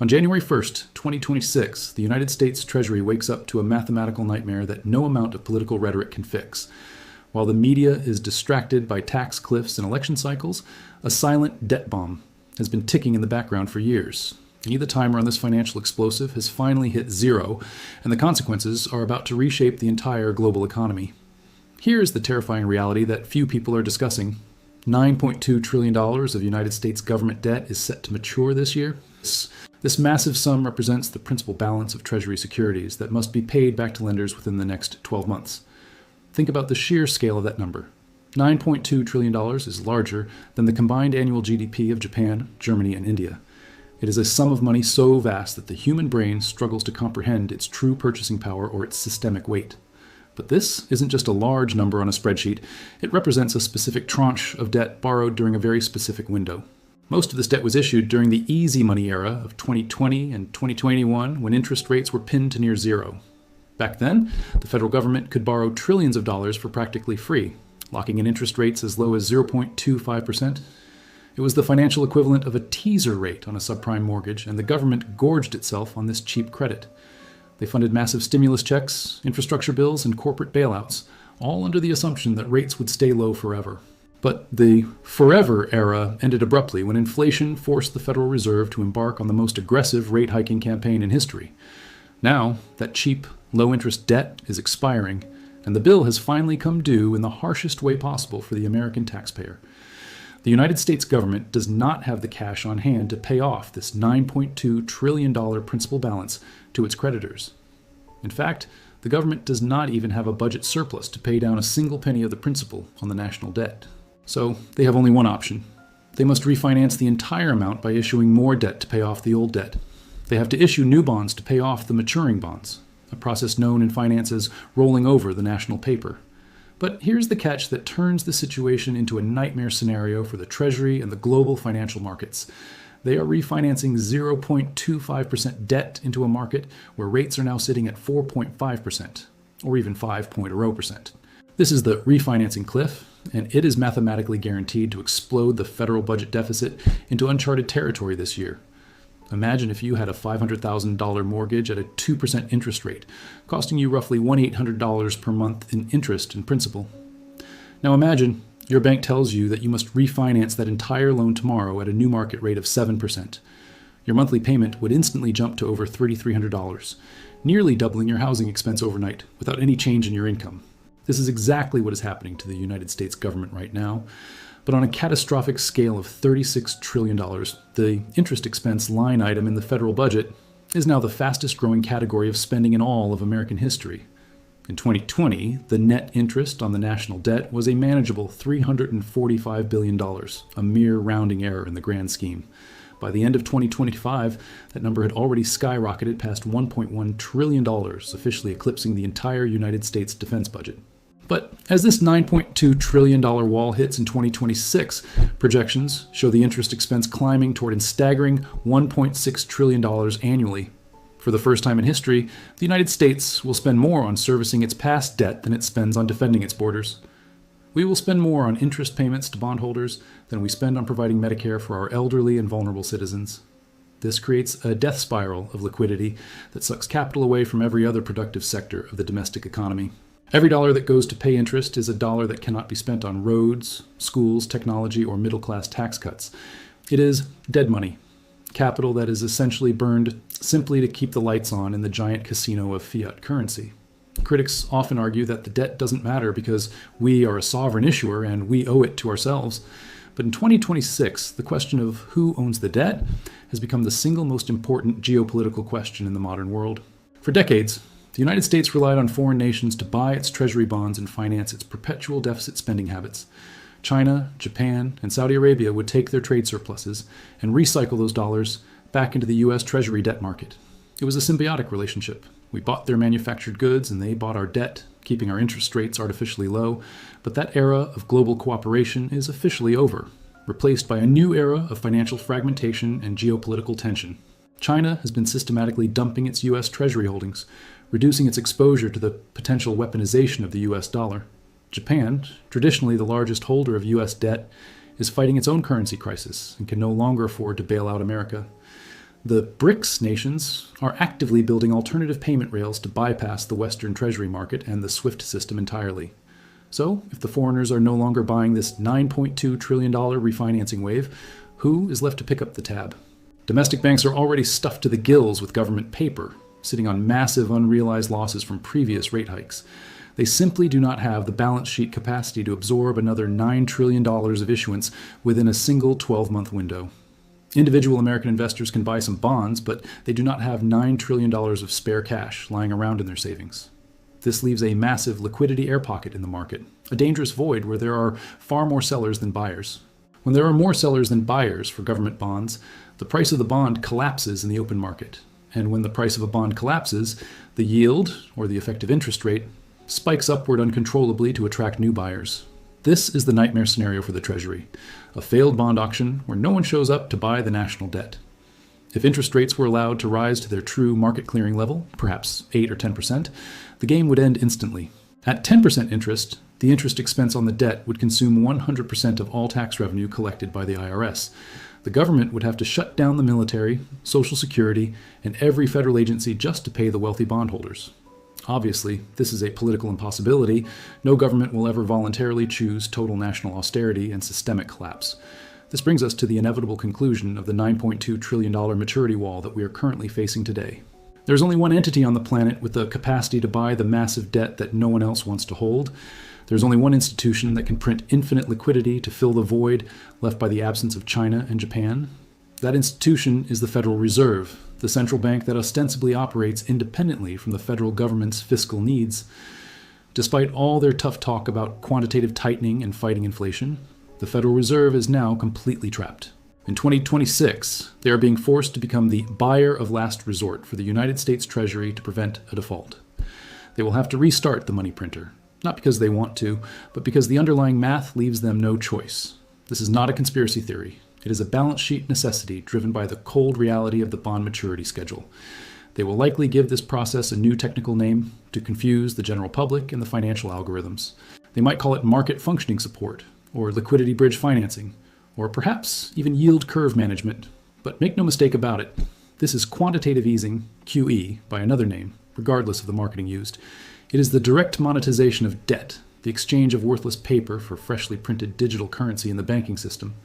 On January 1st, 2026, the United States Treasury wakes up to a mathematical nightmare that no amount of political rhetoric can fix. While the media is distracted by tax cliffs and election cycles, a silent debt bomb has been ticking in the background for years. The timer on this financial explosive has finally hit zero, and the consequences are about to reshape the entire global economy. Here's the terrifying reality that few people are discussing. $9.2 trillion of United States government debt is set to mature this year. This massive sum represents the principal balance of Treasury securities that must be paid back to lenders within the next 12 months. Think about the sheer scale of that number. $9.2 trillion is larger than the combined annual GDP of Japan, Germany, and India. It is a sum of money so vast that the human brain struggles to comprehend its true purchasing power or its systemic weight. But this isn't just a large number on a spreadsheet. It represents a specific tranche of debt borrowed during a very specific window. Most of this debt was issued during the easy money era of 2020 and 2021, when interest rates were pinned to near zero. Back then, the federal government could borrow trillions of dollars for practically free, locking in interest rates as low as 0.25%. It was the financial equivalent of a teaser rate on a subprime mortgage, and the government gorged itself on this cheap credit. They funded massive stimulus checks, infrastructure bills, and corporate bailouts, all under the assumption that rates would stay low forever. But the forever era ended abruptly when inflation forced the Federal Reserve to embark on the most aggressive rate hiking campaign in history. Now, that cheap, low-interest debt is expiring, and the bill has finally come due in the harshest way possible for the American taxpayer. The United States government does not have the cash on hand to pay off this $9.2 trillion principal balance to its creditors. In fact, the government does not even have a budget surplus to pay down a single penny of the principal on the national debt. So they have only one option. They must refinance the entire amount by issuing more debt to pay off the old debt. They have to issue new bonds to pay off the maturing bonds, a process known in finance as rolling over the national paper. But here's the catch that turns the situation into a nightmare scenario for the Treasury and the global financial markets. They are refinancing 0.25% debt into a market where rates are now sitting at 4.5%, or even 5.0%. This is the refinancing cliff, and it is mathematically guaranteed to explode the federal budget deficit into uncharted territory this year. Imagine if you had a $500,000 mortgage at a 2% interest rate, costing you roughly $1,800 per month in interest and principal. Now imagine your bank tells you that you must refinance that entire loan tomorrow at a new market rate of 7%. Your monthly payment would instantly jump to over $3,300, nearly doubling your housing expense overnight without any change in your income. This is exactly what is happening to the United States government right now, but on a catastrophic scale of $36 trillion, the interest expense line item in the federal budget is now the fastest growing category of spending in all of American history. In 2020, the net interest on the national debt was a manageable $345 billion, a mere rounding error in the grand scheme. By the end of 2025, that number had already skyrocketed past $1.1 trillion, officially eclipsing the entire United States defense budget. But as this $9.2 trillion wall hits in 2026, projections show the interest expense climbing toward a staggering $1.6 trillion annually. For the first time in history, the United States will spend more on servicing its past debt than it spends on defending its borders. We will spend more on interest payments to bondholders than we spend on providing Medicare for our elderly and vulnerable citizens. This creates a death spiral of liquidity that sucks capital away from every other productive sector of the domestic economy. Every dollar that goes to pay interest is a dollar that cannot be spent on roads, schools, technology, or middle-class tax cuts. It is dead money, capital that is essentially burned simply to keep the lights on in the giant casino of fiat currency. Critics often argue that the debt doesn't matter because we are a sovereign issuer and we owe it to ourselves. But in 2026, the question of who owns the debt has become the single most important geopolitical question in the modern world. For decades, the United States relied on foreign nations to buy its treasury bonds and finance its perpetual deficit spending habits. China, Japan, and Saudi Arabia would take their trade surpluses and recycle those dollars back into the U.S. Treasury debt market. It was a symbiotic relationship. We bought their manufactured goods and they bought our debt, keeping our interest rates artificially low. But that era of global cooperation is officially over, replaced by a new era of financial fragmentation and geopolitical tension. China has been systematically dumping its U.S. Treasury holdings, reducing its exposure to the potential weaponization of the U.S. dollar. Japan, traditionally the largest holder of U.S. debt, is fighting its own currency crisis and can no longer afford to bail out America. The BRICS nations are actively building alternative payment rails to bypass the Western Treasury market and the SWIFT system entirely. So, if the foreigners are no longer buying this $9.2 trillion refinancing wave, who is left to pick up the tab? Domestic banks are already stuffed to the gills with government paper, sitting on massive unrealized losses from previous rate hikes. They simply do not have the balance sheet capacity to absorb another $9 trillion of issuance within a single 12-month window. Individual American investors can buy some bonds, but they do not have $9 trillion of spare cash lying around in their savings. This leaves a massive liquidity air pocket in the market, a dangerous void where there are far more sellers than buyers. When there are more sellers than buyers for government bonds, the price of the bond collapses in the open market. And when the price of a bond collapses, the yield, or the effective interest rate, spikes upward uncontrollably to attract new buyers. This is the nightmare scenario for the Treasury, a failed bond auction where no one shows up to buy the national debt. If interest rates were allowed to rise to their true market clearing level, perhaps 8 or 10%, the game would end instantly. At 10% interest, the interest expense on the debt would consume 100% of all tax revenue collected by the IRS. The government would have to shut down the military, Social Security, and every federal agency just to pay the wealthy bondholders. Obviously, this is a political impossibility. No government will ever voluntarily choose total national austerity and systemic collapse. This brings us to the inevitable conclusion of the $9.2 trillion maturity wall that we are currently facing today. There's only one entity on the planet with the capacity to buy the massive debt that no one else wants to hold. There's only one institution that can print infinite liquidity to fill the void left by the absence of China and Japan. That institution is the Federal Reserve, the central bank that ostensibly operates independently from the federal government's fiscal needs. Despite all their tough talk about quantitative tightening and fighting inflation, the Federal Reserve is now completely trapped. In 2026, they are being forced to become the buyer of last resort for the United States Treasury to prevent a default. They will have to restart the money printer, not because they want to, but because the underlying math leaves them no choice. This is not a conspiracy theory. It is a balance sheet necessity driven by the cold reality of the bond maturity schedule. They will likely give this process a new technical name to confuse the general public and the financial algorithms. They might call it market functioning support, or liquidity bridge financing, or perhaps even yield curve management. But make no mistake about it, this is quantitative easing, QE, by another name, regardless of the marketing used. It is the direct monetization of debt, the exchange of worthless paper for freshly printed digital currency in the banking system.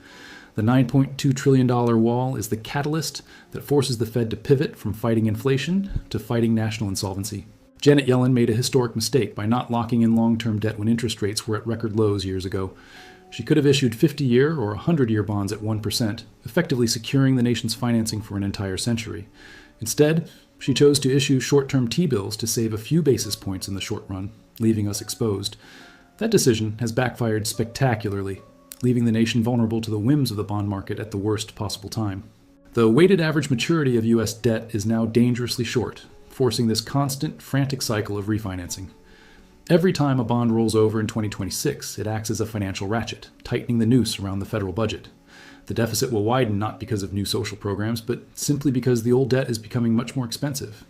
The $9.2 trillion wall is the catalyst that forces the Fed to pivot from fighting inflation to fighting national insolvency. Janet Yellen made a historic mistake by not locking in long-term debt when interest rates were at record lows years ago. She could have issued 50-year or 100-year bonds at 1%, effectively securing the nation's financing for an entire century. Instead, she chose to issue short-term T-bills to save a few basis points in the short run, leaving us exposed. That decision has backfired spectacularly, leaving the nation vulnerable to the whims of the bond market at the worst possible time. The weighted average maturity of U.S. debt is now dangerously short, forcing this constant, frantic cycle of refinancing. Every time a bond rolls over in 2026, it acts as a financial ratchet, tightening the noose around the federal budget. The deficit will widen not because of new social programs, but simply because the old debt is becoming much more expensive.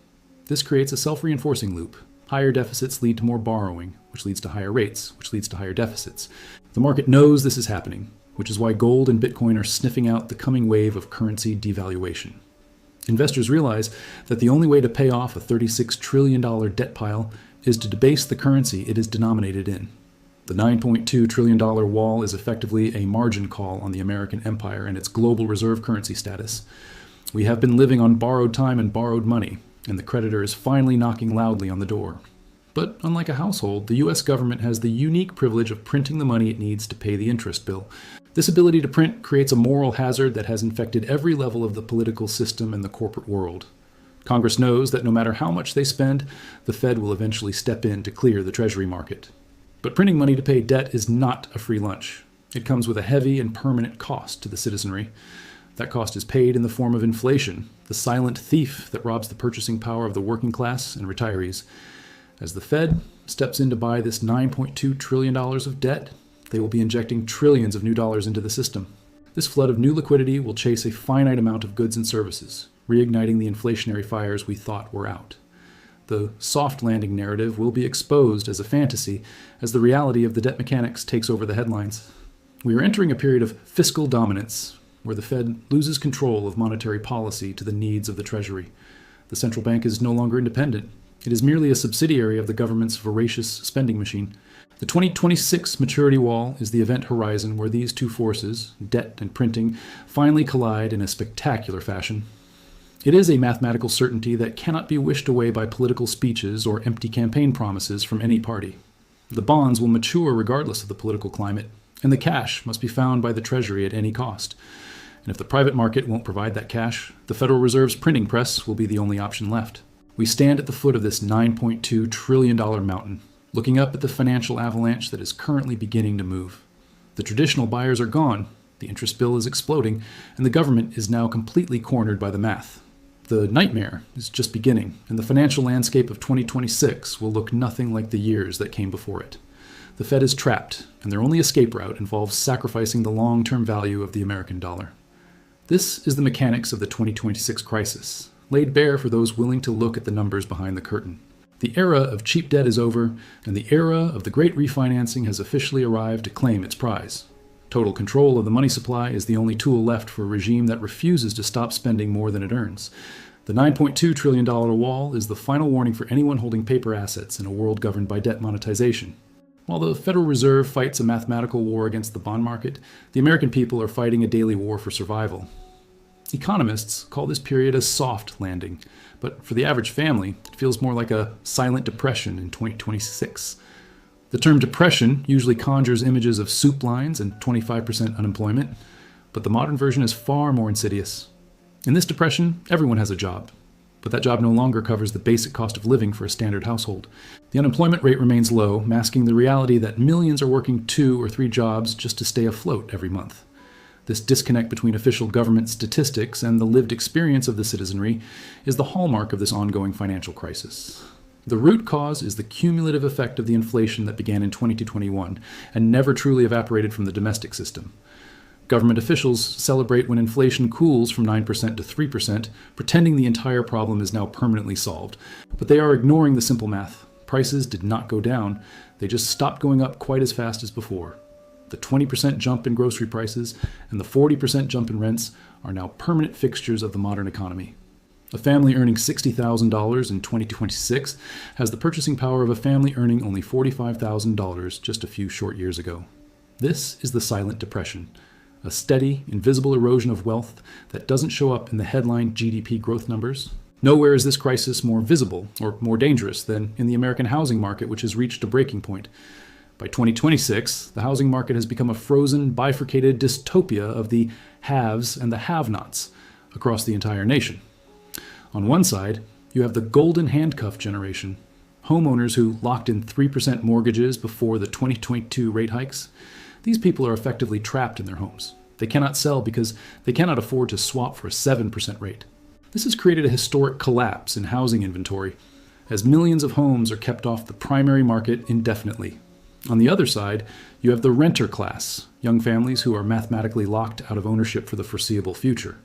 This creates a self-reinforcing loop. Higher deficits lead to more borrowing, which leads to higher rates, which leads to higher deficits. The market knows this is happening, which is why gold and Bitcoin are sniffing out the coming wave of currency devaluation. Investors realize that the only way to pay off a $36 trillion debt pile is to debase the currency it is denominated in. The $9.2 trillion wall is effectively a margin call on the American empire and its global reserve currency status. We have been living on borrowed time and borrowed money, and the creditor is finally knocking loudly on the door. But unlike a household, the U.S. government has the unique privilege of printing the money it needs to pay the interest bill. This ability to print creates a moral hazard that has infected every level of the political system and the corporate world. Congress knows that no matter how much they spend, the Fed will eventually step in to clear the Treasury market. But printing money to pay debt is not a free lunch. It comes with a heavy and permanent cost to the citizenry. That cost is paid in the form of inflation, the silent thief that robs the purchasing power of the working class and retirees. As the Fed steps in to buy this $9.2 trillion of debt, they will be injecting trillions of new dollars into the system. This flood of new liquidity will chase a finite amount of goods and services, reigniting the inflationary fires we thought were out. The soft landing narrative will be exposed as a fantasy as the reality of the debt mechanics takes over the headlines. We are entering a period of fiscal dominance, where the Fed loses control of monetary policy to the needs of the Treasury. The central bank is no longer independent. It is merely a subsidiary of the government's voracious spending machine. The 2026 maturity wall is the event horizon where these two forces, debt and printing, finally collide in a spectacular fashion. It is a mathematical certainty that cannot be wished away by political speeches or empty campaign promises from any party. The bonds will mature regardless of the political climate, and the cash must be found by the Treasury at any cost. And if the private market won't provide that cash, the Federal Reserve's printing press will be the only option left. We stand at the foot of this $9.2 trillion mountain, looking up at the financial avalanche that is currently beginning to move. The traditional buyers are gone, the interest bill is exploding, and the government is now completely cornered by the math. The nightmare is just beginning, and the financial landscape of 2026 will look nothing like the years that came before it. The Fed is trapped, and their only escape route involves sacrificing the long-term value of the American dollar. This is the mechanics of the 2026 crisis, laid bare for those willing to look at the numbers behind the curtain. The era of cheap debt is over, and the era of the great refinancing has officially arrived to claim its prize. Total control of the money supply is the only tool left for a regime that refuses to stop spending more than it earns. The $9.2 trillion wall is the final warning for anyone holding paper assets in a world governed by debt monetization. While the Federal Reserve fights a mathematical war against the bond market, the American people are fighting a daily war for survival. Economists call this period a soft landing, but for the average family, it feels more like a silent depression in 2026. The term depression usually conjures images of soup lines and 25% unemployment, but the modern version is far more insidious. In this depression, everyone has a job, but that job no longer covers the basic cost of living for a standard household. The unemployment rate remains low, masking the reality that millions are working 2 or 3 jobs just to stay afloat every month. This disconnect between official government statistics and the lived experience of the citizenry is the hallmark of this ongoing financial crisis. The root cause is the cumulative effect of the inflation that began in 2021 and never truly evaporated from the domestic system. Government officials celebrate when inflation cools from 9% to 3%, pretending the entire problem is now permanently solved. But they are ignoring the simple math. Prices did not go down, they just stopped going up quite as fast as before. The 20% jump in grocery prices and the 40% jump in rents are now permanent fixtures of the modern economy. A family earning $60,000 in 2026 has the purchasing power of a family earning only $45,000 just a few short years ago. This is the silent depression, a steady, invisible erosion of wealth that doesn't show up in the headline GDP growth numbers. Nowhere is this crisis more visible or more dangerous than in the American housing market, which has reached a breaking point. By 2026, the housing market has become a frozen, bifurcated dystopia of the haves and the have-nots across the entire nation. On one side, you have the golden handcuff generation, homeowners who locked in 3% mortgages before the 2022 rate hikes. These people are effectively trapped in their homes. They cannot sell because they cannot afford to swap for a 7% rate. This has created a historic collapse in housing inventory, as millions of homes are kept off the primary market indefinitely. On the other side, you have the renter class, young families who are mathematically locked out of ownership for the foreseeable future.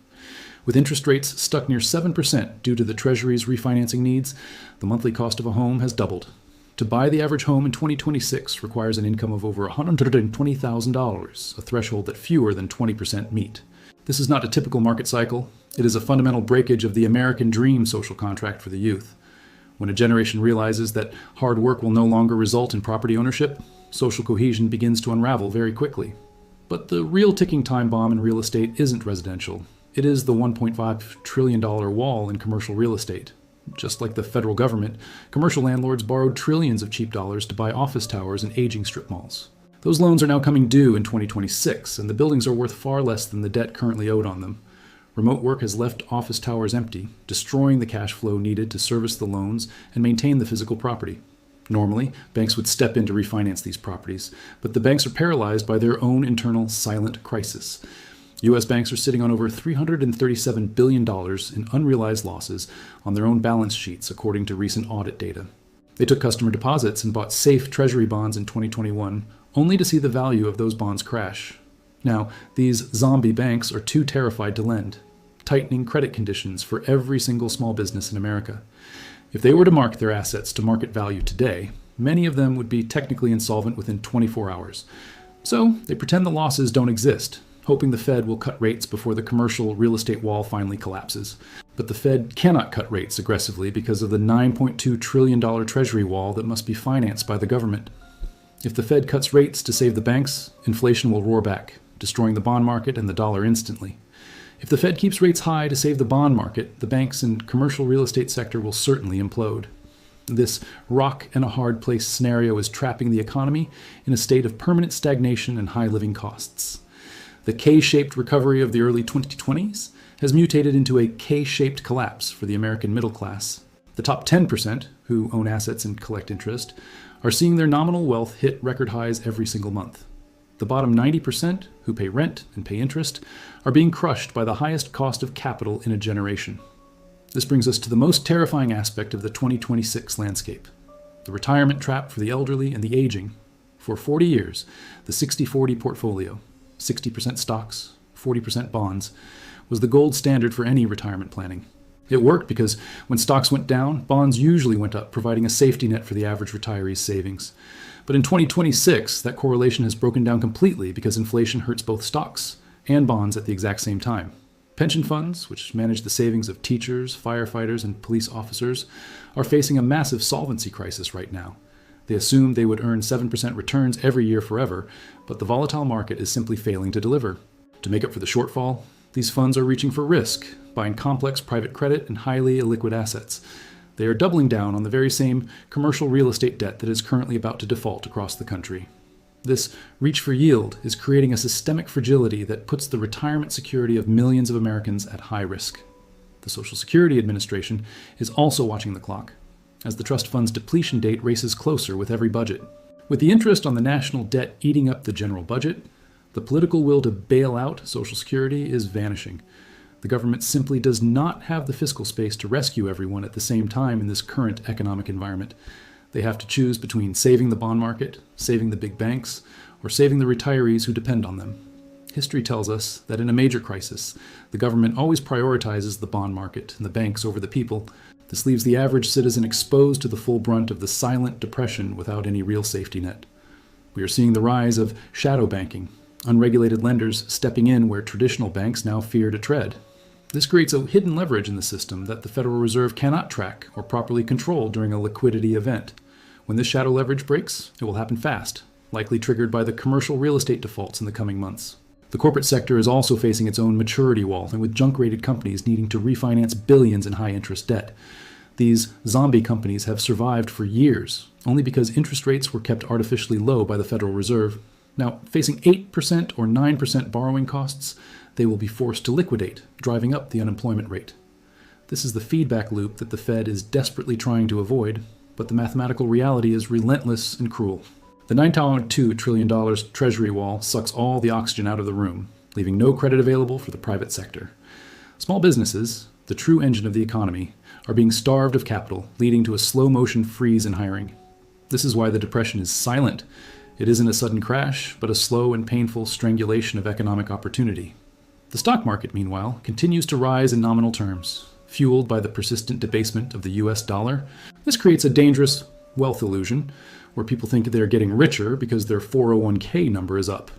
With interest rates stuck near 7% due to the Treasury's refinancing needs, the monthly cost of a home has doubled. To buy the average home in 2026 requires an income of over $120,000, a threshold that fewer than 20% meet. This is not a typical market cycle. It is a fundamental breakage of the American dream social contract for the youth. When a generation realizes that hard work will no longer result in property ownership, social cohesion begins to unravel very quickly. But the real ticking time bomb in real estate isn't residential. It is the $1.5 trillion wall in commercial real estate. Just like the federal government, commercial landlords borrowed trillions of cheap dollars to buy office towers and aging strip malls. Those loans are now coming due in 2026, and the buildings are worth far less than the debt currently owed on them. Remote work has left office towers empty, destroying the cash flow needed to service the loans and maintain the physical property. Normally, banks would step in to refinance these properties, but the banks are paralyzed by their own internal silent crisis. U.S. banks are sitting on over $337 billion in unrealized losses on their own balance sheets, according to recent audit data. They took customer deposits and bought safe Treasury bonds in 2021, only to see the value of those bonds crash. Now, these zombie banks are too terrified to lend, tightening credit conditions for every single small business in America. If they were to mark their assets to market value today, many of them would be technically insolvent within 24 hours. So they pretend the losses don't exist, hoping the Fed will cut rates before the commercial real estate wall finally collapses. But the Fed cannot cut rates aggressively because of the $9.2 trillion Treasury wall that must be financed by the government. If the Fed cuts rates to save the banks, inflation will roar back, destroying the bond market and the dollar instantly. If the Fed keeps rates high to save the bond market, the banks and commercial real estate sector will certainly implode. This rock and a hard place scenario is trapping the economy in a state of permanent stagnation and high living costs. The K-shaped recovery of the early 2020s has mutated into a K-shaped collapse for the American middle class. The top 10%, who own assets and collect interest, are seeing their nominal wealth hit record highs every single month. The bottom 90%, who pay rent and pay interest, are being crushed by the highest cost of capital in a generation. This brings us to the most terrifying aspect of the 2026 landscape: the retirement trap for the elderly and the aging. For 40 years, the 60-40 portfolio, 60% stocks, 40% bonds, was the gold standard for any retirement planning. It worked because when stocks went down, bonds usually went up, providing a safety net for the average retiree's savings. But in 2026, that correlation has broken down completely because inflation hurts both stocks and bonds at the exact same time. Pension funds, which manage the savings of teachers, firefighters, and police officers, are facing a massive solvency crisis right now. They assumed they would earn 7% returns every year forever, but the volatile market is simply failing to deliver. To make up for the shortfall, these funds are reaching for risk, buying complex private credit and highly illiquid assets. They are doubling down on the very same commercial real estate debt that is currently about to default across the country. This reach for yield is creating a systemic fragility that puts the retirement security of millions of Americans at high risk. The Social Security Administration is also watching the clock, as the trust fund's depletion date races closer with every budget. With the interest on the national debt eating up the general budget, the political will to bail out Social Security is vanishing. The government simply does not have the fiscal space to rescue everyone at the same time in this current economic environment. They have to choose between saving the bond market, saving the big banks, or saving the retirees who depend on them. History tells us that in a major crisis, the government always prioritizes the bond market and the banks over the people. This leaves the average citizen exposed to the full brunt of the silent depression without any real safety net. We are seeing the rise of shadow banking, unregulated lenders stepping in where traditional banks now fear to tread. This creates a hidden leverage in the system that the Federal Reserve cannot track or properly control during a liquidity event. When this shadow leverage breaks, it will happen fast, likely triggered by the commercial real estate defaults in the coming months. The corporate sector is also facing its own maturity wall, and with junk-rated companies needing to refinance billions in high-interest debt. These zombie companies have survived for years, only because interest rates were kept artificially low by the Federal Reserve. Now, facing 8% or 9% borrowing costs, they will be forced to liquidate, driving up the unemployment rate. This is the feedback loop that the Fed is desperately trying to avoid, but the mathematical reality is relentless and cruel. The $9.2 trillion Treasury wall sucks all the oxygen out of the room, leaving no credit available for the private sector. Small businesses, the true engine of the economy, are being starved of capital, leading to a slow-motion freeze in hiring. This is why the Depression is silent. It isn't a sudden crash, but a slow and painful strangulation of economic opportunity. The stock market, meanwhile, continues to rise in nominal terms, fueled by the persistent debasement of the US dollar. This creates a dangerous wealth illusion, where people think they're getting richer because their 401k number is up.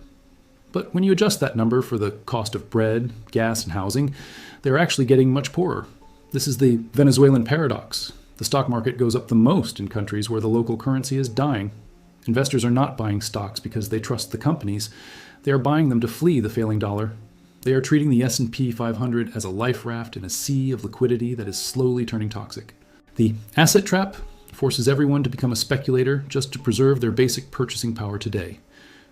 But when you adjust that number for the cost of bread, gas, and housing, they're actually getting much poorer. This is the Venezuelan paradox. The stock market goes up the most in countries where the local currency is dying. Investors are not buying stocks because they trust the companies. They are buying them to flee the failing dollar. They are treating the S&P 500 as a life raft in a sea of liquidity that is slowly turning toxic. The asset trap forces everyone to become a speculator just to preserve their basic purchasing power today.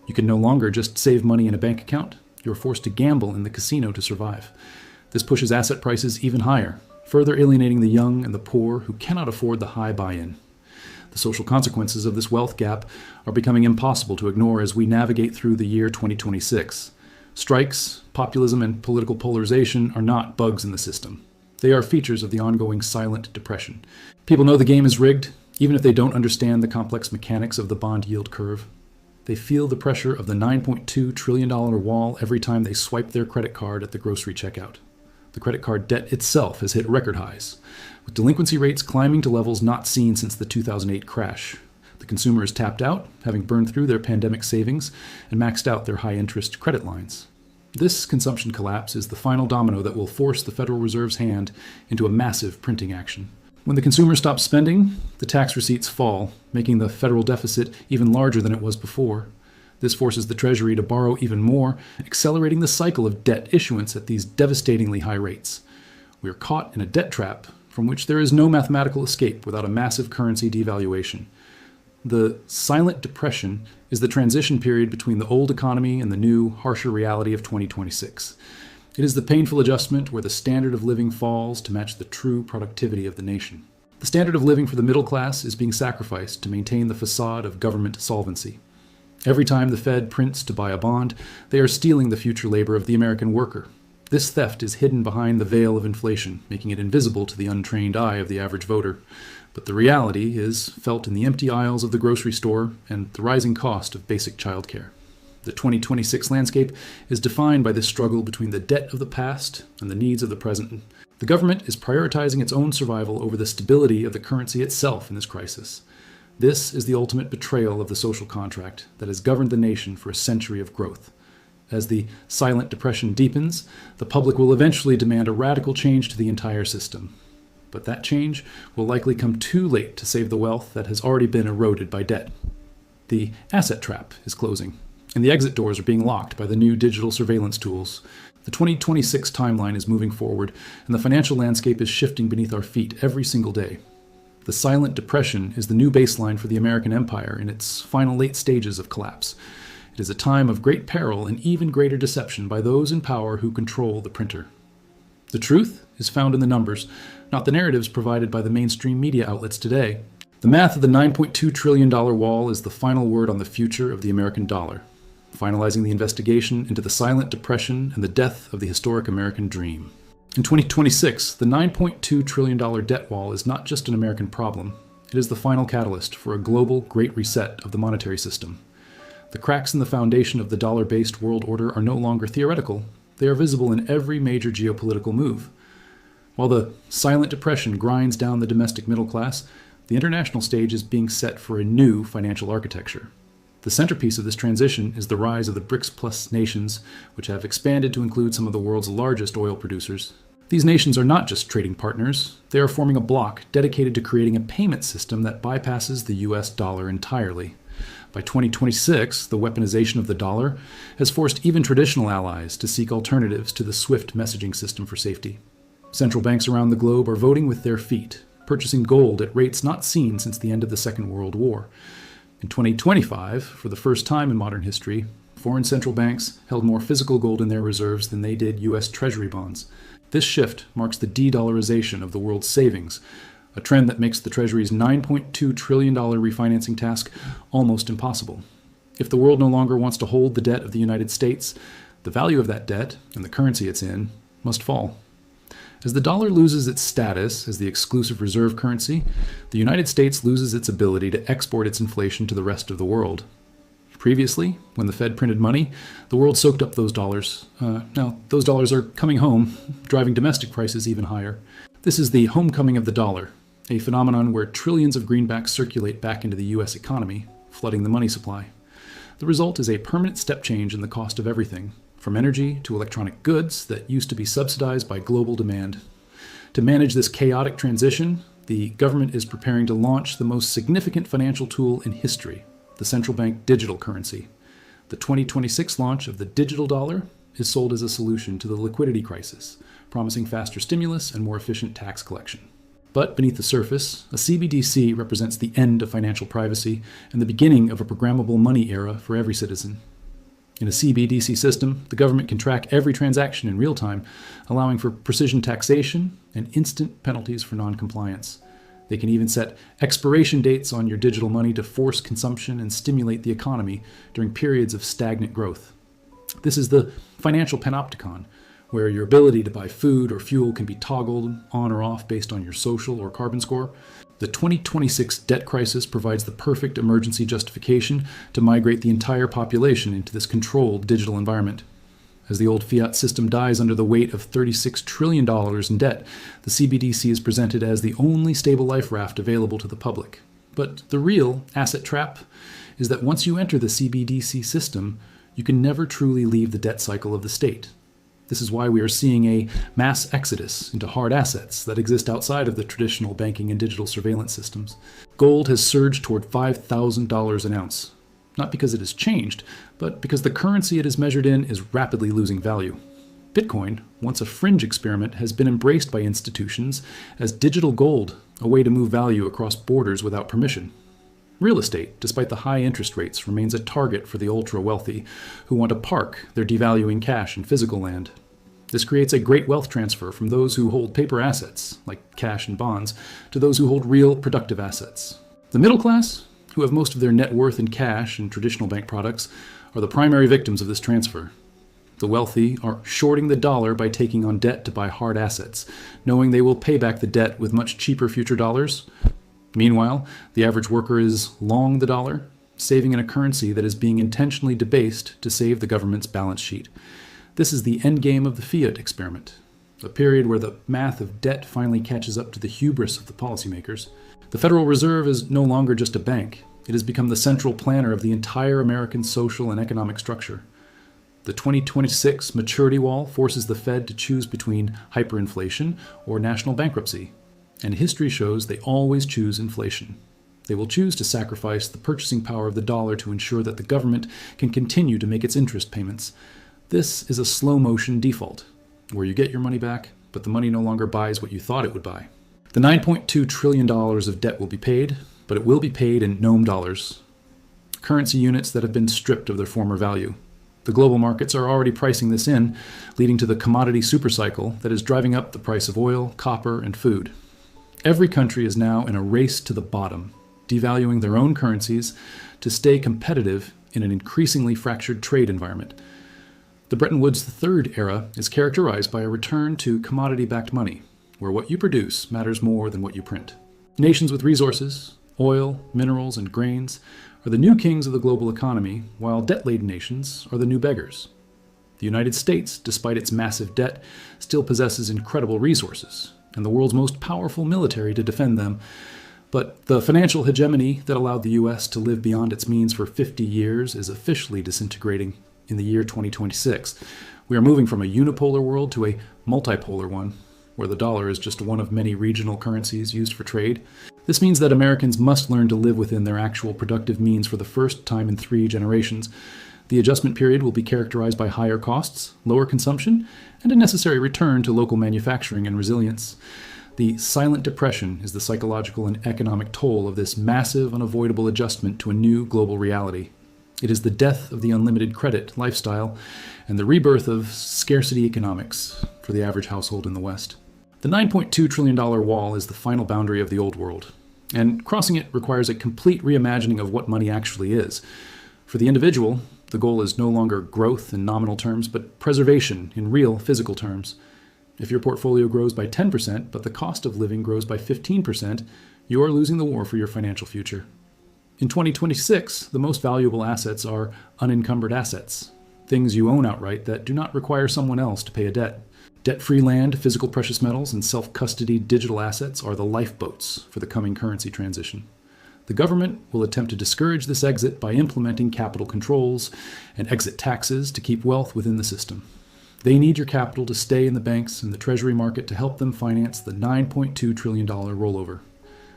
You can no longer just save money in a bank account. You're forced to gamble in the casino to survive. This pushes asset prices even higher, further alienating the young and the poor who cannot afford the high buy-in. The social consequences of this wealth gap are becoming impossible to ignore as we navigate through the year 2026. Strikes, populism, and political polarization are not bugs in the system. They are features of the ongoing silent depression. People know the game is rigged, even if they don't understand the complex mechanics of the bond yield curve. They feel the pressure of the $9.2 trillion wall every time they swipe their credit card at the grocery checkout. The credit card debt itself has hit record highs, with delinquency rates climbing to levels not seen since the 2008 crash. The consumer is tapped out, having burned through their pandemic savings and maxed out their high-interest credit lines. This consumption collapse is the final domino that will force the Federal Reserve's hand into a massive printing action. When the consumer stops spending, the tax receipts fall, making the federal deficit even larger than it was before. This forces the Treasury to borrow even more, accelerating the cycle of debt issuance at these devastatingly high rates. We are caught in a debt trap from which there is no mathematical escape without a massive currency devaluation. The silent depression is the transition period between the old economy and the new, harsher reality of 2026. It is the painful adjustment where the standard of living falls to match the true productivity of the nation. The standard of living for the middle class is being sacrificed to maintain the facade of government solvency. Every time the Fed prints to buy a bond, they are stealing the future labor of the American worker. This theft is hidden behind the veil of inflation, making it invisible to the untrained eye of the average voter. But the reality is felt in the empty aisles of the grocery store and the rising cost of basic childcare. The 2026 landscape is defined by this struggle between the debt of the past and the needs of the present. The government is prioritizing its own survival over the stability of the currency itself in this crisis. This is the ultimate betrayal of the social contract that has governed the nation for a century of growth. As the silent depression deepens, the public will eventually demand a radical change to the entire system. But that change will likely come too late to save the wealth that has already been eroded by debt. The asset trap is closing, and the exit doors are being locked by the new digital surveillance tools. The 2026 timeline is moving forward, and the financial landscape is shifting beneath our feet every single day. The silent depression is the new baseline for the American empire in its final late stages of collapse. It is a time of great peril and even greater deception by those in power who control the printer. The truth is found in the numbers, not the narratives provided by the mainstream media outlets today. The math of the $9.2 trillion wall is the final word on the future of the American dollar, finalizing the investigation into the silent depression and the death of the historic American dream. In 2026, the $9.2 trillion debt wall is not just an American problem. It is the final catalyst for a global great reset of the monetary system. The cracks in the foundation of the dollar-based world order are no longer theoretical. They are visible in every major geopolitical move. While the silent depression grinds down the domestic middle class, the international stage is being set for a new financial architecture. The centerpiece of this transition is the rise of the BRICS Plus nations, which have expanded to include some of the world's largest oil producers. These nations are not just trading partners, they are forming a bloc dedicated to creating a payment system that bypasses the US dollar entirely. By 2026, the weaponization of the dollar has forced even traditional allies to seek alternatives to the SWIFT messaging system for safety. Central banks around the globe are voting with their feet, purchasing gold at rates not seen since the end of the Second World War. In 2025, for the first time in modern history, foreign central banks held more physical gold in their reserves than they did U.S. Treasury bonds. This shift marks the de-dollarization of the world's savings, a trend that makes the Treasury's $9.2 trillion refinancing task almost impossible. If the world no longer wants to hold the debt of the United States, the value of that debt and the currency it's in must fall. As the dollar loses its status as the exclusive reserve currency, the United States loses its ability to export its inflation to the rest of the world. Previously, when the Fed printed money, the world soaked up those dollars. Now, those dollars are coming home, driving domestic prices even higher. This is the homecoming of the dollar, a phenomenon where trillions of greenbacks circulate back into the U.S. economy, flooding the money supply. The result is a permanent step change in the cost of everything, from energy to electronic goods that used to be subsidized by global demand. To manage this chaotic transition, the government is preparing to launch the most significant financial tool in history, the central bank digital currency. The 2026 launch of the digital dollar is sold as a solution to the liquidity crisis, promising faster stimulus and more efficient tax collection. But beneath the surface, a CBDC represents the end of financial privacy and the beginning of a programmable money era for every citizen. In a CBDC system, the government can track every transaction in real time, allowing for precision taxation and instant penalties for non-compliance. They can even set expiration dates on your digital money to force consumption and stimulate the economy during periods of stagnant growth. This is the financial panopticon, where your ability to buy food or fuel can be toggled on or off based on your social or carbon score. The 2026 debt crisis provides the perfect emergency justification to migrate the entire population into this controlled digital environment. As the old fiat system dies under the weight of $36 trillion in debt, the CBDC is presented as the only stable life raft available to the public. But the real asset trap is that once you enter the CBDC system, You can never truly leave the debt cycle of the state. This is why we are seeing a mass exodus into hard assets that exist outside of the traditional banking and digital surveillance systems. Gold has surged toward $5,000 an ounce, not because it has changed, but because the currency it is measured in is rapidly losing value. Bitcoin, once a fringe experiment, has been embraced by institutions as digital gold, a way to move value across borders without permission. Real estate, despite the high interest rates, remains a target for the ultra-wealthy who want to park their devaluing cash in physical land. This creates a great wealth transfer from those who hold paper assets, like cash and bonds, to those who hold real, productive assets. The middle class, who have most of their net worth in cash and traditional bank products, are the primary victims of this transfer. The wealthy are shorting the dollar by taking on debt to buy hard assets, knowing they will pay back the debt with much cheaper future dollars. Meanwhile, the average worker is long the dollar, saving in a currency that is being intentionally debased to save the government's balance sheet. This is the endgame of the fiat experiment, a period where the math of debt finally catches up to the hubris of the policymakers. The Federal Reserve is no longer just a bank. It has become the central planner of the entire American social and economic structure. The 2026 maturity wall forces the Fed to choose between hyperinflation or national bankruptcy. And history shows they always choose inflation. They will choose to sacrifice the purchasing power of the dollar to ensure that the government can continue to make its interest payments. This is a slow-motion default, where you get your money back, but the money no longer buys what you thought it would buy. The $9.2 trillion of debt will be paid, but it will be paid in gnome dollars, currency units that have been stripped of their former value. The global markets are already pricing this in, leading to the commodity supercycle that is driving up the price of oil, copper, and food. Every country is now in a race to the bottom, devaluing their own currencies to stay competitive in an increasingly fractured trade environment. The Bretton Woods III era is characterized by a return to commodity-backed money, where what you produce matters more than what you print. Nations with resources, oil, minerals, and grains, are the new kings of the global economy, while debt-laden nations are the new beggars. The United States, despite its massive debt, still possesses incredible resources, and the world's most powerful military to defend them. But the financial hegemony that allowed the U.S. to live beyond its means for 50 years is officially disintegrating in the year 2026. We are moving from a unipolar world to a multipolar one, where the dollar is just one of many regional currencies used for trade. This means that Americans must learn to live within their actual productive means for the first time in 3 generations. The adjustment period will be characterized by higher costs, lower consumption, and a necessary return to local manufacturing and resilience. The silent depression is the psychological and economic toll of this massive, unavoidable adjustment to a new global reality. It is the death of the unlimited credit lifestyle and the rebirth of scarcity economics for the average household in the West. The $9.2 trillion wall is the final boundary of the old world, and crossing it requires a complete reimagining of what money actually is. For the individual, the goal is no longer growth in nominal terms, but preservation in real physical terms. If your portfolio grows by 10%, but the cost of living grows by 15%, you are losing the war for your financial future. In 2026, the most valuable assets are unencumbered assets, things you own outright that do not require someone else to pay a debt. Debt-free land, physical precious metals, and self-custodied digital assets are the lifeboats for the coming currency transition. The government will attempt to discourage this exit by implementing capital controls and exit taxes to keep wealth within the system. They need your capital to stay in the banks and the Treasury market to help them finance the $9.2 trillion rollover.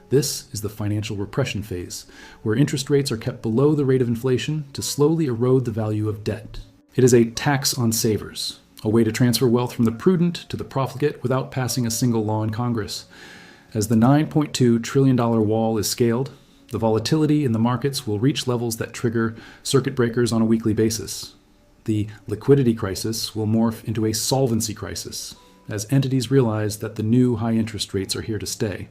This is the financial repression phase, where interest rates are kept below the rate of inflation to slowly erode the value of debt. It is a tax on savers, a way to transfer wealth from the prudent to the profligate without passing a single law in Congress. As the $9.2 trillion wall is scaled, the volatility in the markets will reach levels that trigger circuit breakers on a weekly basis. The liquidity crisis will morph into a solvency crisis, as entities realize that the new high interest rates are here to stay.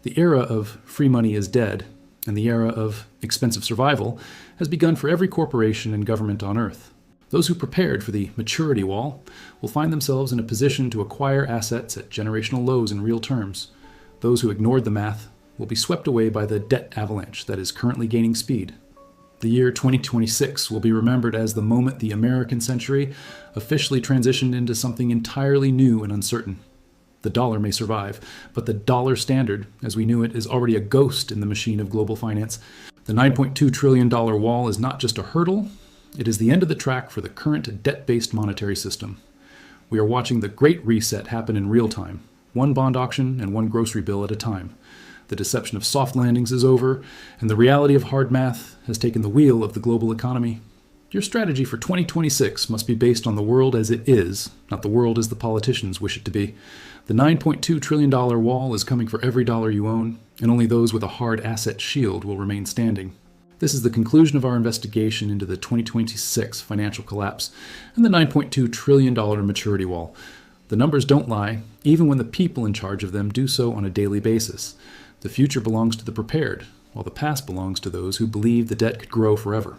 The era of free money is dead, and the era of expensive survival has begun for every corporation and government on Earth. Those who prepared for the maturity wall will find themselves in a position to acquire assets at generational lows in real terms. Those who ignored the math will be swept away by the debt avalanche that is currently gaining speed. The year 2026 will be remembered as the moment the American century officially transitioned into something entirely new and uncertain. The dollar may survive, but the dollar standard, as we knew it, is already a ghost in the machine of global finance. The $9.2 trillion wall is not just a hurdle, It is the end of the track for the current debt-based monetary system. We are watching the Great Reset happen in real time, one bond auction and one grocery bill at a time. The deception of soft landings is over, and the reality of hard math has taken the wheel of the global economy. Your strategy for 2026 must be based on the world as it is, not the world as the politicians wish it to be. The $9.2 trillion wall is coming for every dollar you own, and only those with a hard asset shield will remain standing. This is the conclusion of our investigation into the 2026 financial collapse and the $9.2 trillion maturity wall. The numbers don't lie, even when the people in charge of them do so on a daily basis. The future belongs to the prepared, while the past belongs to those who believe the debt could grow forever.